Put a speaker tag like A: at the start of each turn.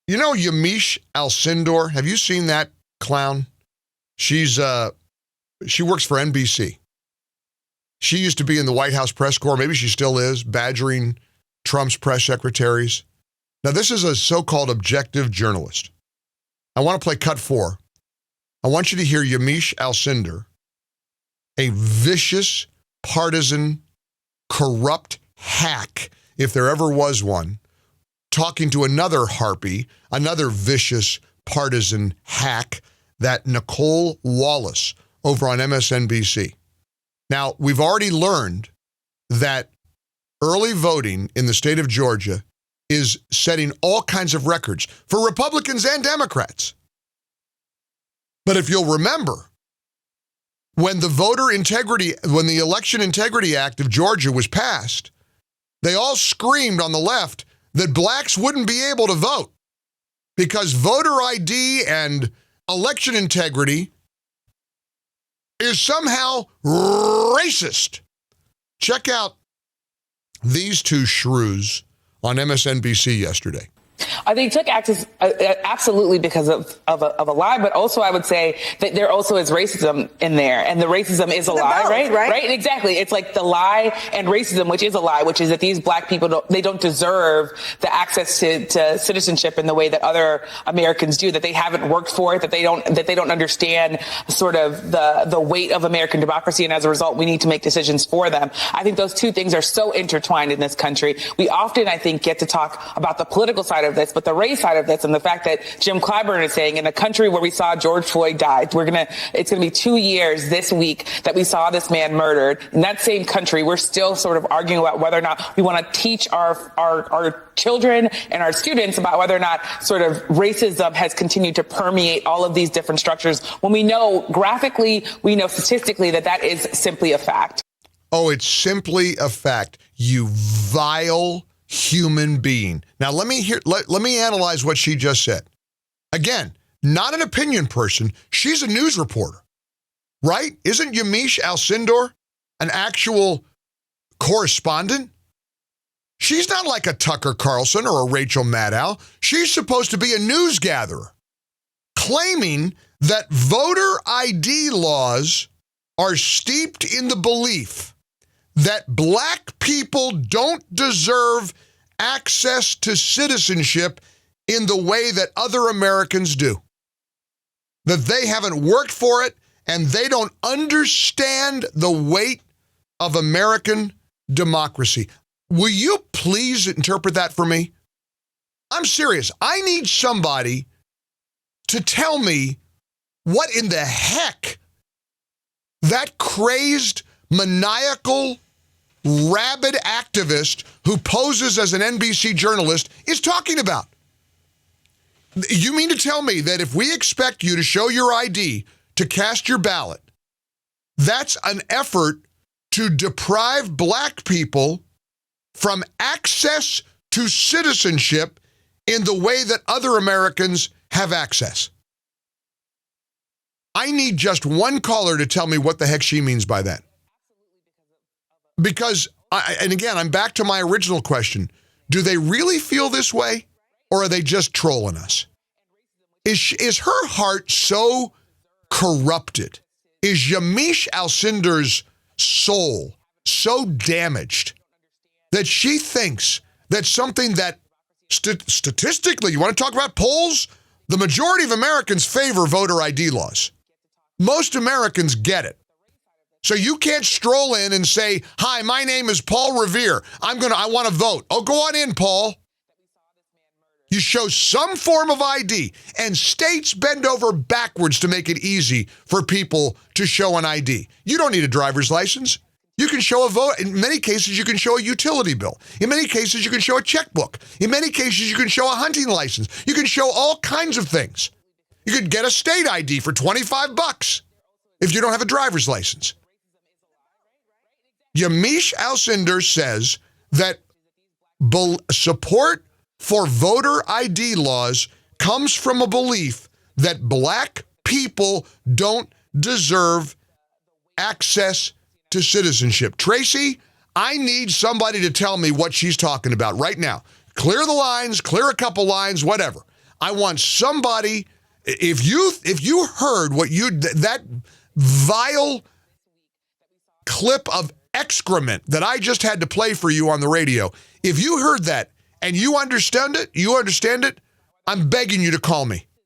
A: You know Yamiche Alcindor? Have you seen that clown? She works for NBC. She used to be in the White House press corps. Maybe she still is, badgering Trump's press secretaries. Now, this is a so-called objective journalist. I want to play cut 4. I want you to hear Yamiche Alcindor, a vicious, partisan, corrupt hack, if there ever was one, talking to another harpy, another vicious, partisan hack, that Nicole Wallace over on MSNBC. Now, we've already learned that early voting in the state of Georgia is setting all kinds of records for Republicans and Democrats. But if you'll remember, when the Election Integrity Act of Georgia was passed, they all screamed on the left that blacks wouldn't be able to vote because voter ID and election integrity is somehow racist. Check out these two shrews on MSNBC yesterday.
B: They took access absolutely because of a lie, but also I would say that there also is racism in there, and the racism is a lie, right? Exactly. It's like the lie and racism, which is a lie, which is that these black people don't deserve the access to citizenship in the way that other Americans do, that they haven't worked for it, that they don't understand sort of the weight of American democracy, and as a result, we need to make decisions for them. I think those two things are so intertwined in this country. We often, I think, get to talk about the political side of this, but the race side of this, and the fact that Jim Clyburn is saying in a country where we saw George Floyd die, it's going to be 2 years this week that we saw this man murdered. In that same country, we're still sort of arguing about whether or not we want to teach our children and our students about whether or not sort of racism has continued to permeate all of these different structures, when we know graphically, we know statistically that is simply a fact.
A: Oh, it's simply a fact. You vile human being. Now, let me analyze what she just said. Again, not an opinion person. She's a news reporter, right? Isn't Yamiche Alcindor an actual correspondent? She's not like a Tucker Carlson or a Rachel Maddow. She's supposed to be a news gatherer, claiming that voter ID laws are steeped in the belief that black people don't deserve access to citizenship in the way that other Americans do. That they haven't worked for it and they don't understand the weight of American democracy. Will you please interpret that for me? I'm serious. I need somebody to tell me what in the heck that crazed, maniacal, rabid activist who poses as an NBC journalist is talking about. You mean to tell me that if we expect you to show your ID to cast your ballot, that's an effort to deprive black people from access to citizenship in the way that other Americans have access? I need just one caller to tell me what the heck she means by that. Because, and again, I'm back to my original question. Do they really feel this way, or are they just trolling us? Is her heart so corrupted? Is Yamiche Alcindor's soul so damaged that she thinks that something that statistically, you want to talk about polls? The majority of Americans favor voter ID laws. Most Americans get it. So you can't stroll in and say, "Hi, my name is Paul Revere. I want to vote." Oh, go on in, Paul. You show some form of ID, and states bend over backwards to make it easy for people to show an ID. You don't need a driver's license. You can show a vote. In many cases, you can show a utility bill. In many cases, you can show a checkbook. In many cases, you can show a hunting license. You can show all kinds of things. You could get a state ID for $25 if you don't have a driver's license. Yamiche Alcindor says that support for voter ID laws comes from a belief that black people don't deserve access to citizenship. Tracy, I need somebody to tell me what she's talking about right now. Clear the lines, clear a couple lines, whatever. I want somebody, if you heard that vile clip of excrement that I just had to play for you on the radio, if you heard that and you understand it, I'm begging you to call me.